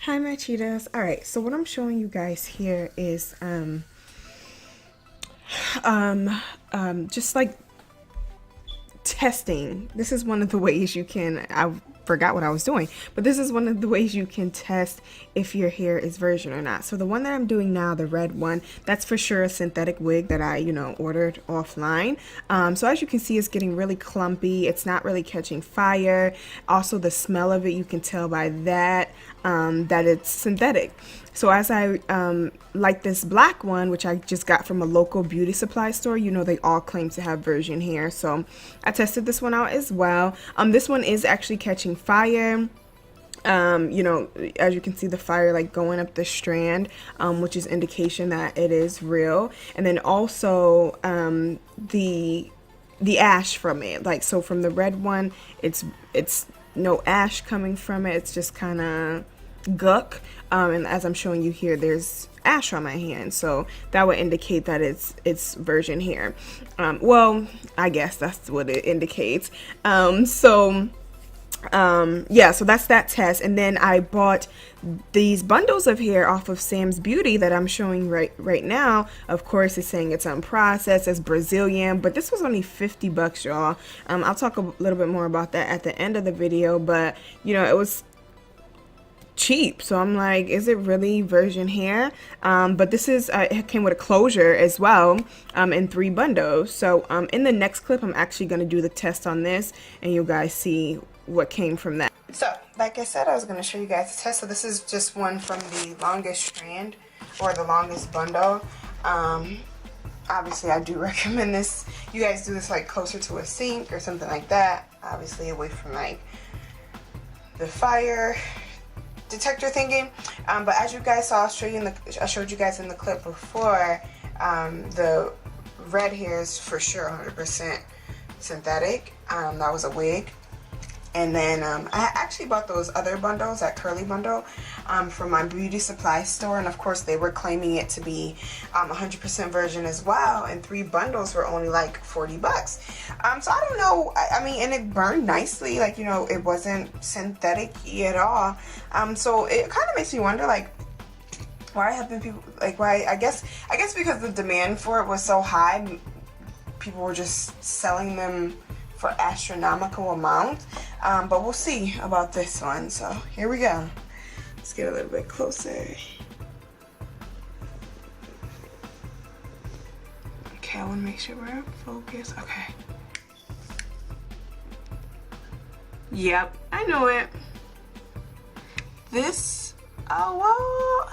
Hi my cheetahs. All right, so what I'm showing you guys here is just like testing. This is one of the ways you can, I forgot what I was doing, but this is one of the ways you can test if your hair is virgin or not. So the one that I'm doing now, the red one, that's for sure a synthetic wig that I, ordered offline. So as you can see, it's getting really clumpy. It's not really catching fire. Also, the smell of it, you can tell by that, that it's synthetic. So as I like this black one, which I just got from a local beauty supply store, they all claim to have virgin hair. So I tested this one out as well. This one is actually catching fire. As you can see, the fire like going up the strand, which is indication that it is real. And then also the ash from it, like, so from the red one, it's no ash coming from it. It's just kind of guck, and as I'm showing you here, there's ash on my hand, so that would indicate that it's virgin hair. Well, I guess that's what it indicates. Yeah, so that's that test. And then I bought these bundles of hair off of Sam's Beauty that I'm showing right now. Of course, it's saying it's unprocessed, it's Brazilian, but this was only 50 bucks, y'all. I'll talk a little bit more about that at the end of the video, but it was cheap, so I'm like, is it really virgin hair? But this is it came with a closure as well, in 3 bundles. So in the next clip, I'm actually going to do the test on this, and you guys see what came from that. So like I said, I was going to show you guys the test. So this is just one from the longest strand, or the longest bundle. Obviously I do recommend this. You guys do this like closer to a sink or something like that, obviously away from like the fire detector thingy. But as you guys saw, I showed you guys in the clip before, the red hair is for sure 100% synthetic. That was a wig. And then I actually bought those other bundles, that curly bundle, from my beauty supply store, and of course they were claiming it to be 100% virgin as well, and 3 bundles were only like 40 bucks. So I don't know, I mean, and it burned nicely, like, it wasn't synthetic-y at all. So it kind of makes me wonder, like, why have been people, like, why, I guess because the demand for it was so high, people were just selling them for astronomical amounts. But we'll see about this one. So here we go. Let's get a little bit closer. Okay, I want to make sure we're focused. Okay. Yep, I know it. This, oh,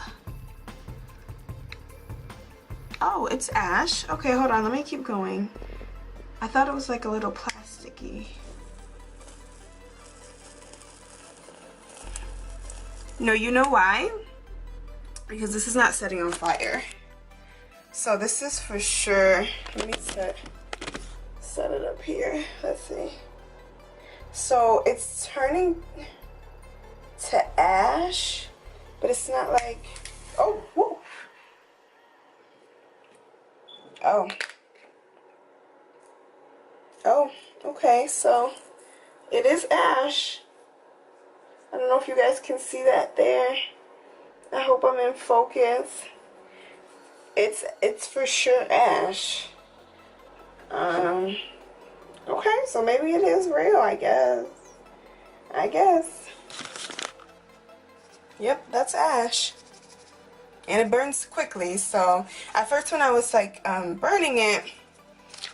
it's ash. Okay, hold on, let me keep going. I thought it was like a little plasticky. No, you know why? Because this is not setting on fire. So this is for sure. Let me set it up here. Let's see. So it's turning to ash, but it's not like, oh, whoa. Oh, okay, so it is ash. I don't know if you guys can see that there. I hope I'm in focus. It's for sure ash. Okay, so maybe it is real, I guess. Yep, that's ash. And it burns quickly, so at first when I was like burning it,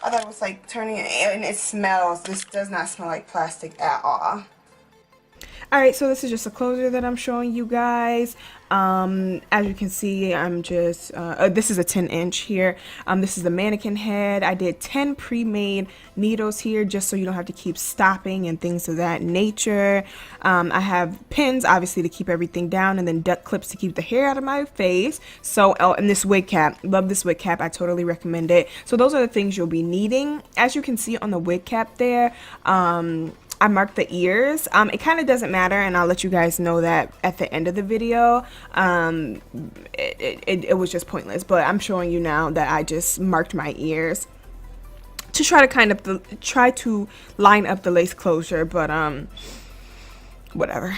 I thought it was like turning it, and it smells. This does not smell like plastic at all. Alright, so this is just a closure that I'm showing you guys. As you can see, I'm just, this is a 10-inch here. This is the mannequin head. I did 10 pre-made needles here just so you don't have to keep stopping and things of that nature. I have pins, obviously, to keep everything down, and then duck clips to keep the hair out of my face. So, and this wig cap. Love this wig cap. I totally recommend it. So those are the things you'll be needing. As you can see on the wig cap there, I marked the ears. It kind of doesn't matter, and I'll let you guys know that at the end of the video. It was just pointless, but I'm showing you now that I just marked my ears to try to line up the lace closure, but whatever.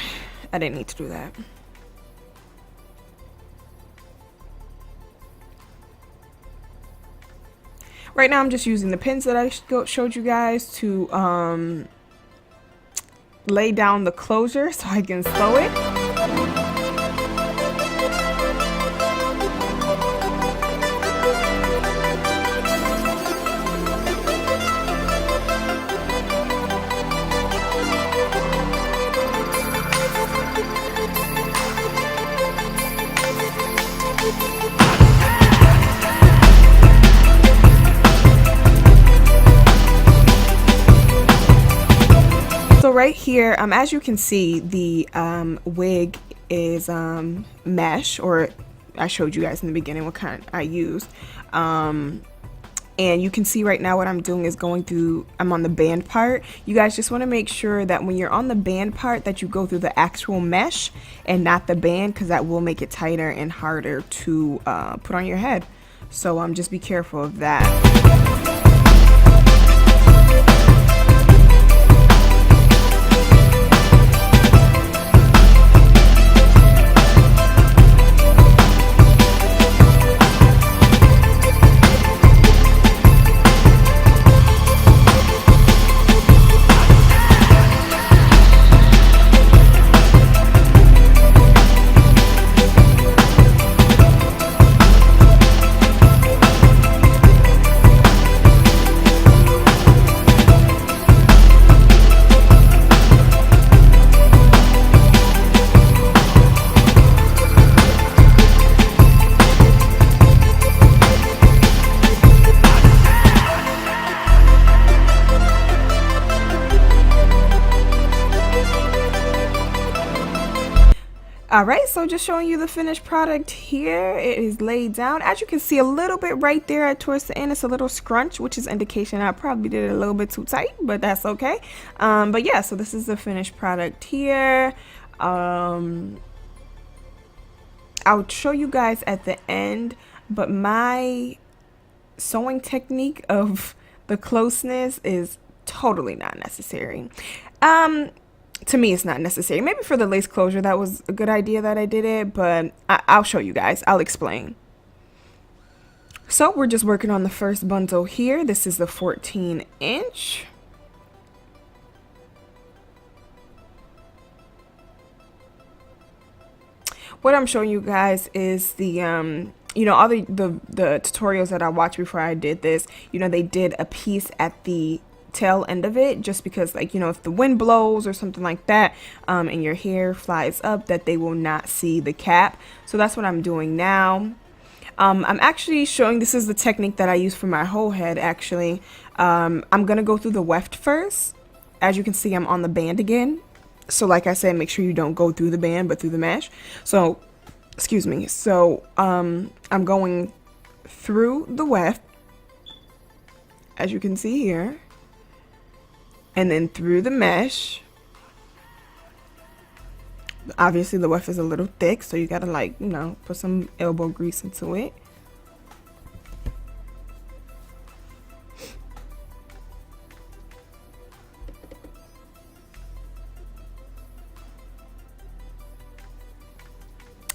I didn't need to do that. Right now I'm just using the pins that I showed you guys to lay down the closure so I can sew it. So right here, as you can see, the wig is mesh, or I showed you guys in the beginning what kind I used. And you can see right now what I'm doing is going through, I'm on the band part. You guys just want to make sure that when you're on the band part that you go through the actual mesh and not the band, because that will make it tighter and harder to put on your head. So just be careful of that. Alright, so just showing you the finished product here. It is laid down. As you can see a little bit right there towards the end, it's a little scrunch, which is indication I probably did it a little bit too tight, but that's okay. But yeah, so this is the finished product here. I'll show you guys at the end, but my sewing technique of the closeness is totally not necessary. To me, it's not necessary. Maybe for the lace closure, that was a good idea that I did it, but I'll show you guys. I'll explain. So we're just working on the first bundle here. This is the 14-inch. What I'm showing you guys is the, you know, all the tutorials that I watched before I did this, you know, they did a piece at the tail end of it, just because, like, you know, if the wind blows or something like that, and your hair flies up, that they will not see the cap. So that's what I'm doing now. I'm actually showing, this is the technique that I use for my whole head actually. I'm gonna go through the weft first. As you can see, I'm on the band again. So like I said, make sure you don't go through the band but through the mesh. So excuse me, so I'm going through the weft, as you can see here, and then through the mesh. Obviously the weft is a little thick, so you gotta, like, you know, put some elbow grease into it.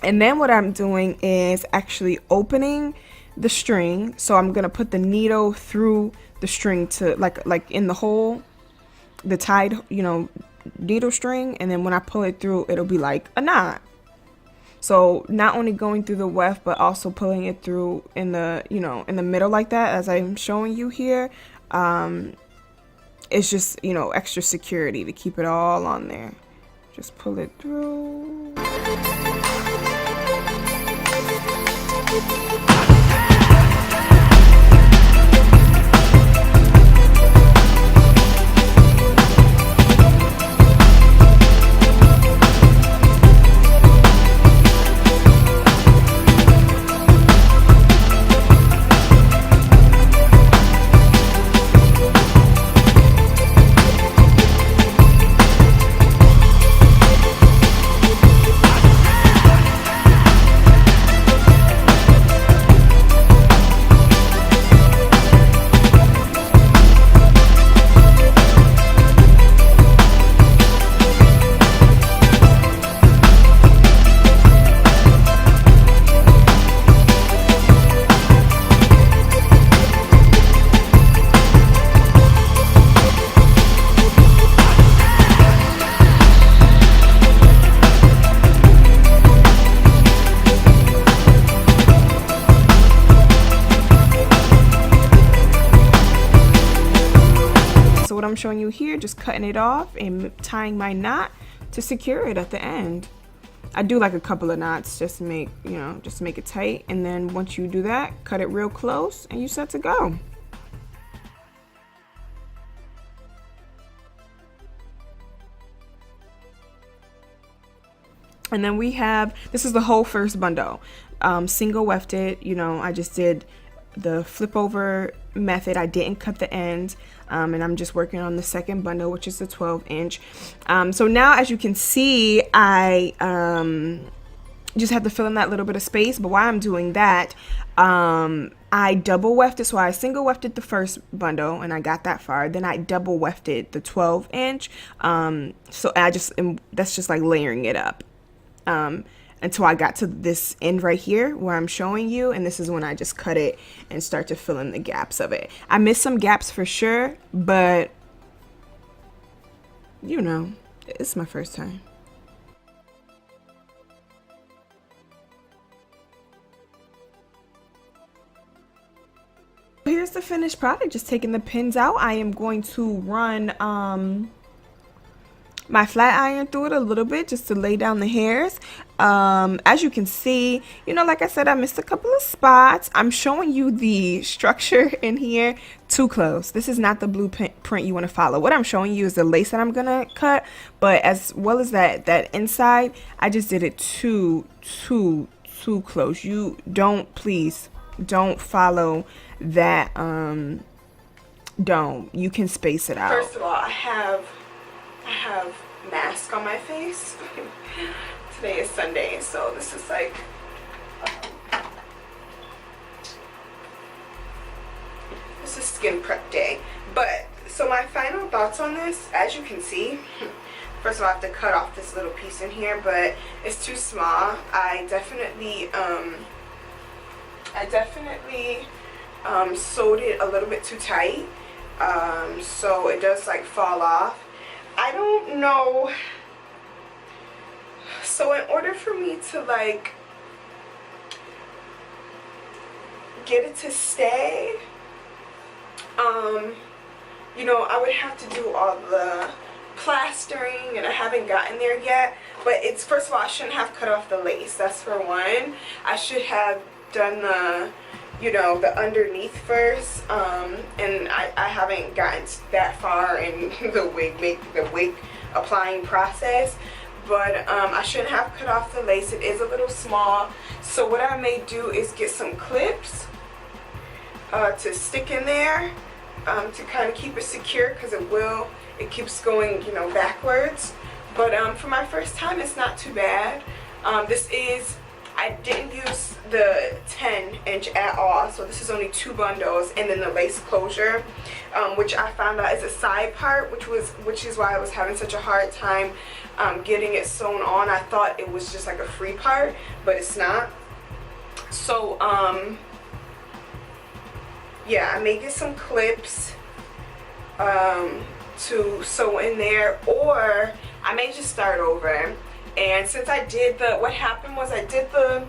And then what I'm doing is actually opening the string. So I'm gonna put the needle through the string to like in the hole, the tied, you know, needle string, and then when I pull it through, it'll be like a knot. So not only going through the weft, but also pulling it through in the, you know, in the middle like that, as I'm showing you here. It's just, you know, extra security to keep it all on there. Just pull it through. I'm showing you here, just cutting it off and tying my knot to secure it at the end. I do like a couple of knots just to make, you know, just to make it tight. And then once you do that, cut it real close and you're set to go. And then we have, this is the whole first bundle. Single wefted, you know, I just did the flip over method. I didn't cut the end, and I'm just working on the second bundle, which is the 12-inch. So now, as you can see, I just have to fill in that little bit of space. But while I'm doing that, I double wefted. So I single wefted the first bundle and I got that far. Then I double wefted the 12-inch. So I just, that's just like layering it up. Until I got to this end right here where I'm showing you, and this is when I just cut it and start to fill in the gaps of it. I missed some gaps for sure, but you know, it's my first time. Here's the finished product, just taking the pins out. I am going to run my flat iron through it a little bit just to lay down the hairs. As you can see, you know, like I said, I missed a couple of spots. I'm showing you the structure in here too close. This is not the blueprint you want to follow. What I'm showing you is the lace that I'm gonna cut, but as well as that inside, I just did it too close. You don't, please don't follow that. Don't. You can space it out. First of all, I have mask on my face. Today is Sunday, so this is like this is skin prep day. But so my final thoughts on this, as you can see, first of all, I have to cut off this little piece in here, but it's too small. I definitely sewed it a little bit too tight, so it does like fall off. I don't know. So in order for me to like get it to stay, you know, I would have to do all the plastering, and I haven't gotten there yet. But it's, first of all, I shouldn't have cut off the lace. That's for one. I should have done the, you know, the underneath first, and I haven't gotten that far in the wig applying process. But I shouldn't have cut off the lace. It is a little small, so what I may do is get some clips to stick in there to kind of keep it secure, because it keeps going, you know, backwards. But for my first time, it's not too bad. I didn't use the 10-inch at all, so this is only 2 bundles, and then the lace closure, which I found out is a side part, which is why I was having such a hard time getting it sewn on. I thought it was just like a free part, but it's not. So yeah, I may get some clips to sew in there, or I may just start over. And since I did what happened was I did the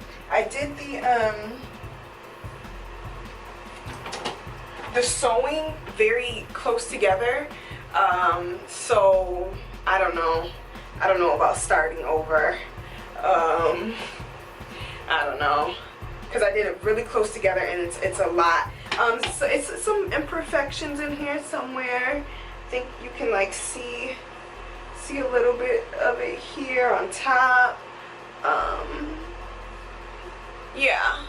sewing very close together. So I don't know about starting over. I don't know, because I did it really close together, and it's a lot. So it's some imperfections in here somewhere. I think you can like see a little bit of it here on top. Yeah,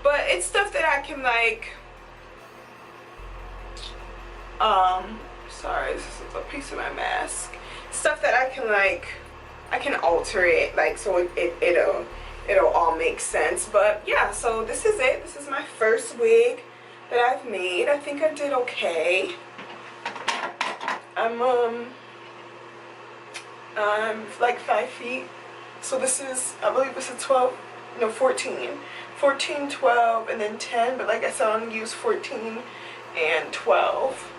but it's stuff that I can like sorry, this is a piece of my mask. Stuff that I can alter it, like, so it'll all make sense. But yeah, so this is it. This is my first wig that I've made. I think I did okay. I'm like 5 feet, so this is, I believe this is 14, 12, and then 10, but like I said, I'm going to use 14 and 12,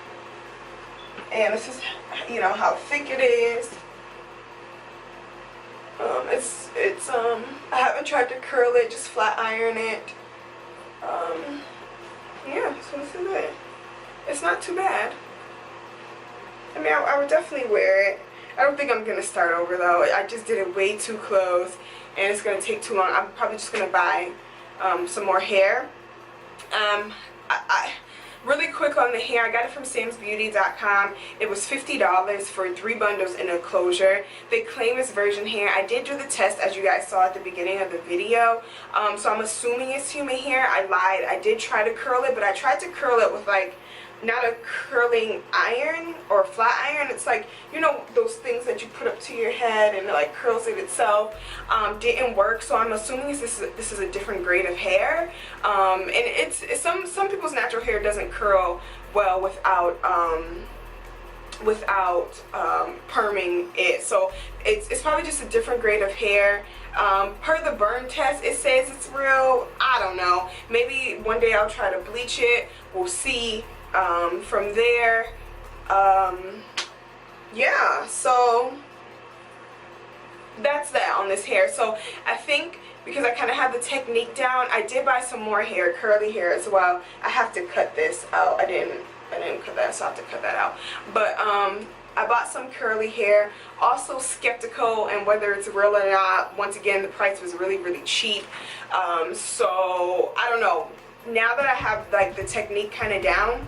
and this is, you know, how thick it is. I haven't tried to curl it, just flat iron it. Yeah, so this is it. It's not too bad. I mean, I would definitely wear it. I don't think I'm going to start over though. I just did it way too close and it's going to take too long. I'm probably just going to buy some more hair. Really quick on the hair, I got it from samsbeauty.com. It was $50 for 3 bundles in a closure. They claim it's virgin hair. I did do the test as you guys saw at the beginning of the video. So I'm assuming it's human hair. I lied. I did try to curl it, but I tried to curl it with like not a curling iron or a flat iron. It's like, you know, those things that you put up to your head and it like curls it itself. Didn't work, so I'm assuming this is a different grade of hair. And it's some people's natural hair doesn't curl well without perming it, so it's probably just a different grade of hair. Per the burn test, it says it's real. I don't know, maybe one day I'll try to bleach it. We'll see. From there, yeah, so that's that on this hair. So I think because I kind of have the technique down, I did buy some more hair, curly hair as well. I have to cut this out. I didn't cut that, so I have to cut that out. But I bought some curly hair. Also skeptical and whether it's real or not. Once again, the price was really, really cheap. So I don't know. Now that I have like the technique kind of down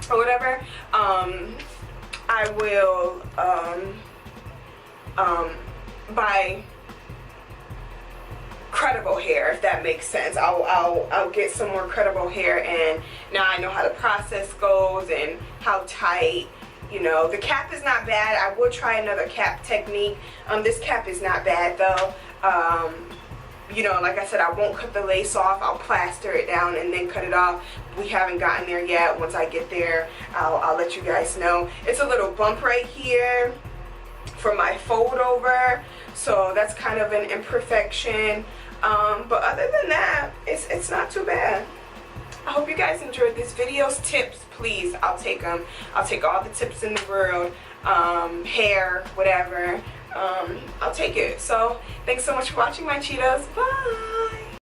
or whatever, I will buy credible hair, if that makes sense. I'll get some more credible hair, and now I know how the process goes and how tight. You know, the cap is not bad. I will try another cap technique. This cap is not bad though. You know, like I said, I won't cut the lace off. I'll plaster it down and then cut it off. We haven't gotten there yet. Once I get there, I'll let you guys know. It's a little bump right here for my fold over, so that's kind of an imperfection. But other than that, it's not too bad. I hope you guys enjoyed this video's tips. Please, I'll take them. I'll take all the tips in the world. Hair, whatever. I'll take it. So thanks so much for watching, my cheetahs. Bye.